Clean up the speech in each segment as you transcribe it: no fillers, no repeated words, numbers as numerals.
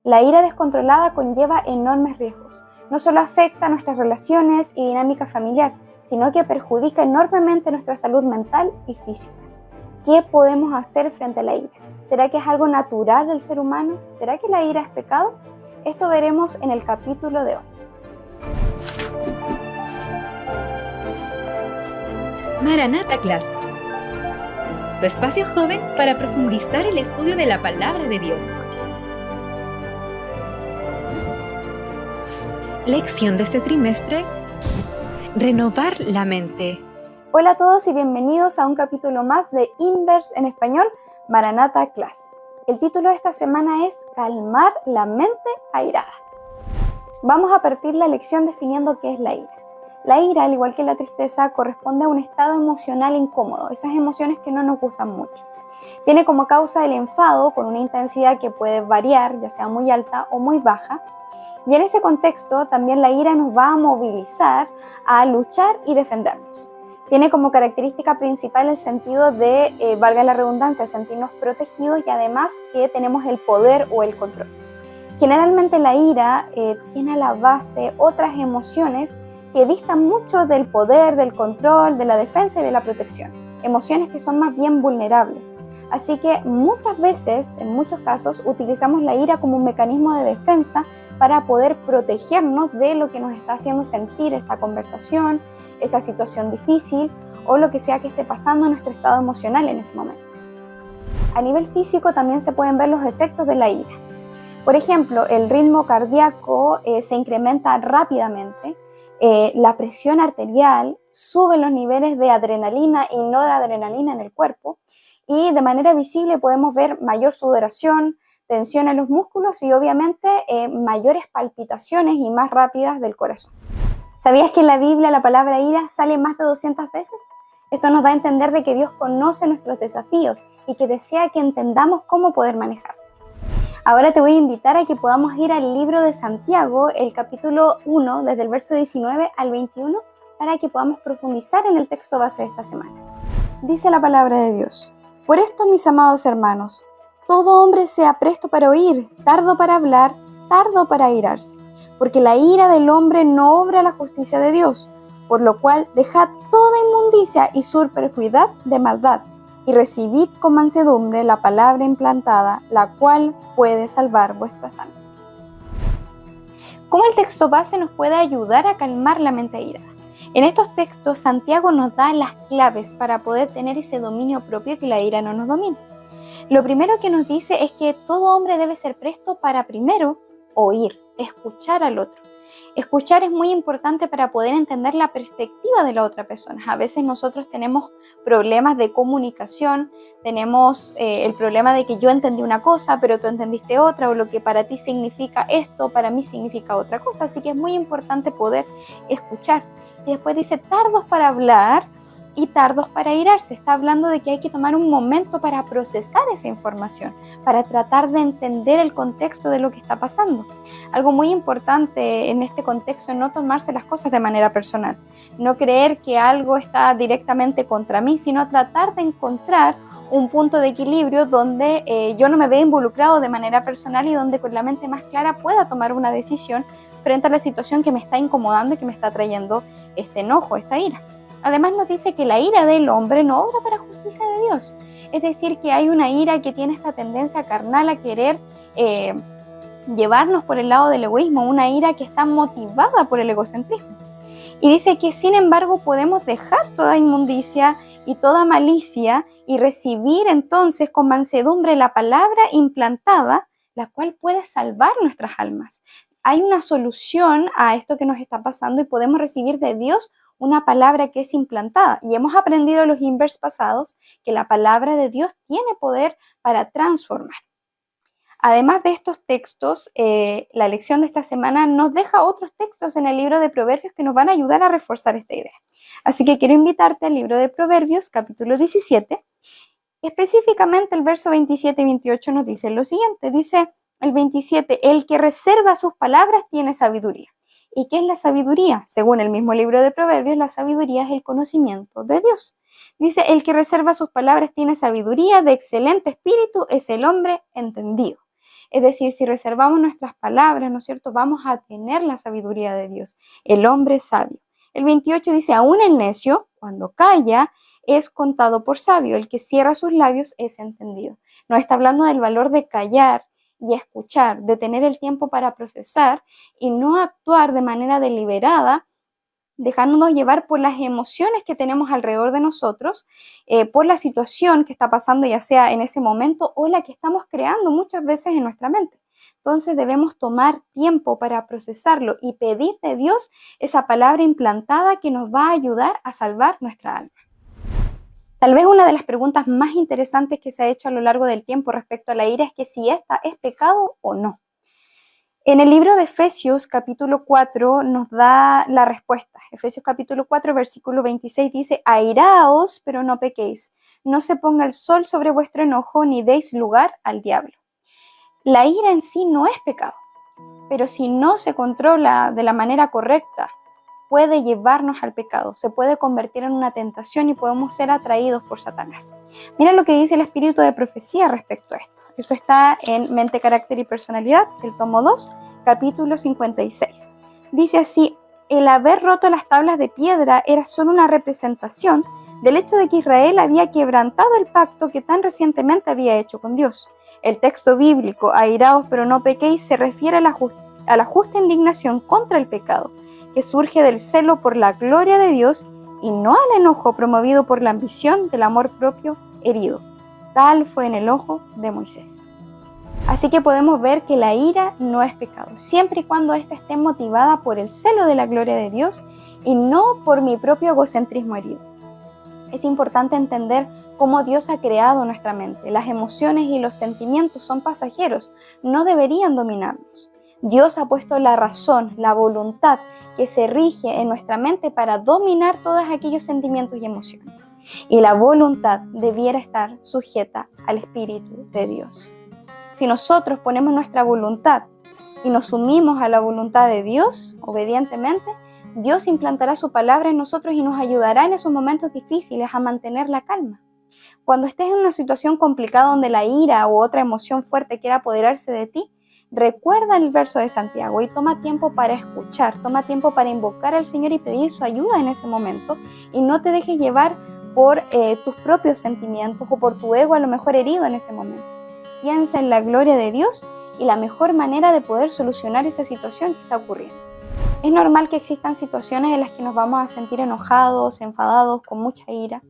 La ira descontrolada conlleva enormes riesgos. No solo afecta a nuestras relaciones y dinámica familiar, sino que perjudica enormemente nuestra salud mental y física. ¿Qué podemos hacer frente a la ira? ¿Será que es algo natural del ser humano? ¿Será que la ira es pecado? Esto veremos en el capítulo de hoy. Maranatha Class, tu espacio joven para profundizar el estudio de la Palabra de Dios. Lección de este trimestre: renovar la mente. Hola a todos y bienvenidos a un capítulo más de Inverse en español, Maranatha Class. El título de esta semana es Calmar la mente airada. Vamos a partir la lección definiendo qué es la ira. La ira, al igual que la tristeza, corresponde a un estado emocional incómodo, esas emociones que no nos gustan mucho. Tiene como causa el enfado con una intensidad que puede variar, ya sea muy alta o muy baja. Y en ese contexto también la ira nos va a movilizar a luchar y defendernos. Tiene como característica principal el sentido de, valga la redundancia, sentirnos protegidos y además que tenemos el poder o el control. Generalmente la ira tiene a la base otras emociones que distan mucho del poder, del control, de la defensa y de la protección. Emociones que son más bien vulnerables. Así que muchas veces, en muchos casos, utilizamos la ira como un mecanismo de defensa para poder protegernos de lo que nos está haciendo sentir esa conversación, esa situación difícil o lo que sea que esté pasando en nuestro estado emocional en ese momento. A nivel físico también se pueden ver los efectos de la ira. Por ejemplo, el ritmo cardíaco se incrementa rápidamente, la presión arterial, suben los niveles de adrenalina y noradrenalina en el cuerpo y de manera visible podemos ver mayor sudoración, tensión en los músculos y obviamente mayores palpitaciones y más rápidas del corazón. ¿Sabías que en la Biblia la palabra ira sale más de 200 veces? Esto nos da a entender de que Dios conoce nuestros desafíos y que desea que entendamos cómo poder manejarlos. Ahora te voy a invitar a que podamos ir al libro de Santiago, el capítulo 1, desde el verso 19 al 21, para que podamos profundizar en el texto base de esta semana. Dice la palabra de Dios: Por esto, mis amados hermanos, todo hombre sea presto para oír, tardo para hablar, tardo para airarse, porque la ira del hombre no obra la justicia de Dios, por lo cual dejad toda inmundicia y superfluidad de maldad, y recibid con mansedumbre la palabra implantada, la cual puede salvar vuestras almas. ¿Cómo el texto base nos puede ayudar a calmar la mente airada? En estos textos, Santiago nos da las claves para poder tener ese dominio propio y que la ira no nos domine. Lo primero que nos dice es que todo hombre debe ser presto para primero oír, escuchar al otro. Escuchar es muy importante para poder entender la perspectiva de la otra persona. A veces nosotros tenemos problemas de comunicación, tenemos el problema de que yo entendí una cosa, pero tú entendiste otra, o lo que para ti significa esto, para mí significa otra cosa. Así que es muy importante poder escuchar. Y después dice tardos para hablar y tardos para airarse. Está hablando de que hay que tomar un momento para procesar esa información, para tratar de entender el contexto de lo que está pasando. Algo muy importante en este contexto es no tomarse las cosas de manera personal, no creer que algo está directamente contra mí, sino tratar de encontrar un punto de equilibrio donde yo no me vea involucrado de manera personal y donde con la mente más clara pueda tomar una decisión frente a la situación que me está incomodando y que me está trayendo este enojo, esta ira. Además nos dice que la ira del hombre no obra para justicia de Dios. Es decir, que hay una ira que tiene esta tendencia carnal a querer llevarnos por el lado del egoísmo, una ira que está motivada por el egocentrismo. Y dice que sin embargo podemos dejar toda inmundicia y toda malicia y recibir entonces con mansedumbre la palabra implantada, la cual puede salvar nuestras almas. Hay una solución a esto que nos está pasando y podemos recibir de Dios una palabra que es implantada. Y hemos aprendido en los Inverse pasados que la palabra de Dios tiene poder para transformar. Además de estos textos, la lección de esta semana nos deja otros textos en el libro de Proverbios que nos van a ayudar a reforzar esta idea. Así que quiero invitarte al libro de Proverbios, capítulo 17. Específicamente el verso 27 y 28 nos dice lo siguiente. Dice el 27, el que reserva sus palabras tiene sabiduría. ¿Y qué es la sabiduría? Según el mismo libro de Proverbios, la sabiduría es el conocimiento de Dios. Dice, el que reserva sus palabras tiene sabiduría, de excelente espíritu es el hombre entendido. Es decir, si reservamos nuestras palabras, ¿no es cierto?, vamos a tener la sabiduría de Dios, el hombre sabio. El 28 dice, aún el necio, cuando calla, es contado por sabio. El que cierra sus labios es entendido. Nos está hablando del valor de callar y escuchar, de tener el tiempo para procesar y no actuar de manera deliberada, dejándonos llevar por las emociones que tenemos alrededor de nosotros, por la situación que está pasando, ya sea en ese momento o la que estamos creando muchas veces en nuestra mente. Entonces debemos tomar tiempo para procesarlo y pedir de Dios esa palabra implantada que nos va a ayudar a salvar nuestra alma. Tal vez una de las preguntas más interesantes que se ha hecho a lo largo del tiempo respecto a la ira es que si esta es pecado o no. En el libro de Efesios capítulo 4 nos da la respuesta. Efesios capítulo 4 versículo 26 dice, airaos, pero no pequéis. No se ponga el sol sobre vuestro enojo, ni deis lugar al diablo. La ira en sí no es pecado, pero si no se controla de la manera correcta, puede llevarnos al pecado, se puede convertir en una tentación y podemos ser atraídos por Satanás. Mira lo que dice el espíritu de profecía respecto a esto. Eso está en Mente, Carácter y Personalidad, el tomo 2, capítulo 56. Dice así, el haber roto las tablas de piedra era solo una representación del hecho de que Israel había quebrantado el pacto que tan recientemente había hecho con Dios. El texto bíblico, airaos pero no pequéis, se refiere a la justa indignación contra el pecado, que surge del celo por la gloria de Dios y no al enojo promovido por la ambición del amor propio herido. Tal fue en el ojo de Moisés. Así que podemos ver que la ira no es pecado, siempre y cuando ésta esté motivada por el celo de la gloria de Dios y no por mi propio egocentrismo herido. Es importante entender cómo Dios ha creado nuestra mente. Las emociones y los sentimientos son pasajeros, no deberían dominarnos. Dios ha puesto la razón, la voluntad que se rige en nuestra mente para dominar todos aquellos sentimientos y emociones. Y la voluntad debiera estar sujeta al Espíritu de Dios. Si nosotros ponemos nuestra voluntad y nos sumimos a la voluntad de Dios, obedientemente, Dios implantará su palabra en nosotros y nos ayudará en esos momentos difíciles a mantener la calma. Cuando estés en una situación complicada donde la ira u otra emoción fuerte quiera apoderarse de ti, recuerda el verso de Santiago y toma tiempo para escuchar, toma tiempo para invocar al Señor y pedir su ayuda en ese momento y no te dejes llevar por tus propios sentimientos o por tu ego a lo mejor herido en ese momento. Piensa en la gloria de Dios y la mejor manera de poder solucionar esa situación que está ocurriendo. Es normal que existan situaciones en las que nos vamos a sentir enojados, enfadados, con mucha ira,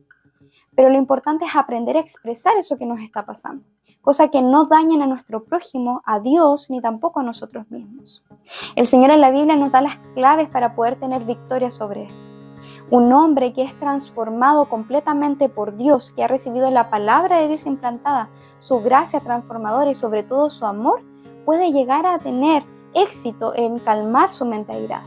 pero lo importante es aprender a expresar eso que nos está pasando, cosa que no dañen a nuestro prójimo, a Dios, ni tampoco a nosotros mismos. El Señor en la Biblia nos da las claves para poder tener victoria sobre esto. Un hombre que es transformado completamente por Dios, que ha recibido la palabra de Dios implantada, su gracia transformadora y sobre todo su amor, puede llegar a tener éxito en calmar su mente airada.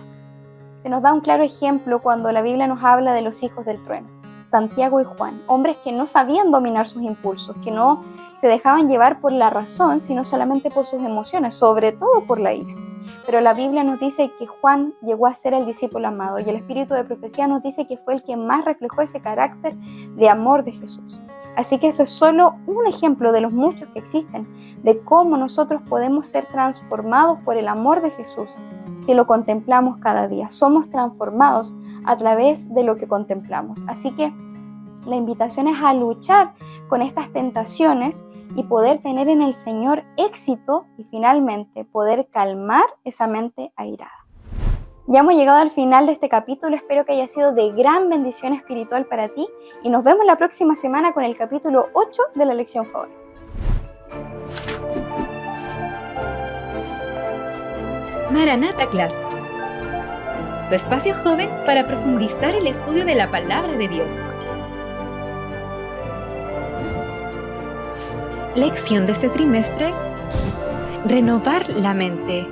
Se nos da un claro ejemplo cuando la Biblia nos habla de los hijos del trueno, Santiago y Juan, hombres que no sabían dominar sus impulsos, que no se dejaban llevar por la razón, sino solamente por sus emociones, sobre todo por la ira. Pero la Biblia nos dice que Juan llegó a ser el discípulo amado y el espíritu de profecía nos dice que fue el que más reflejó ese carácter de amor de Jesús. Así que eso es solo un ejemplo de los muchos que existen, de cómo nosotros podemos ser transformados por el amor de Jesús si lo contemplamos cada día. Somos transformados a través de lo que contemplamos. Así que la invitación es a luchar con estas tentaciones y poder tener en el Señor éxito y finalmente poder calmar esa mente airada. Ya hemos llegado al final de este capítulo, espero que haya sido de gran bendición espiritual para ti y nos vemos la próxima semana con el capítulo 8 de la Lección Joven. Maranatha Class, tu espacio joven para profundizar el estudio de la Palabra de Dios. Lección de este trimestre: renovar la mente.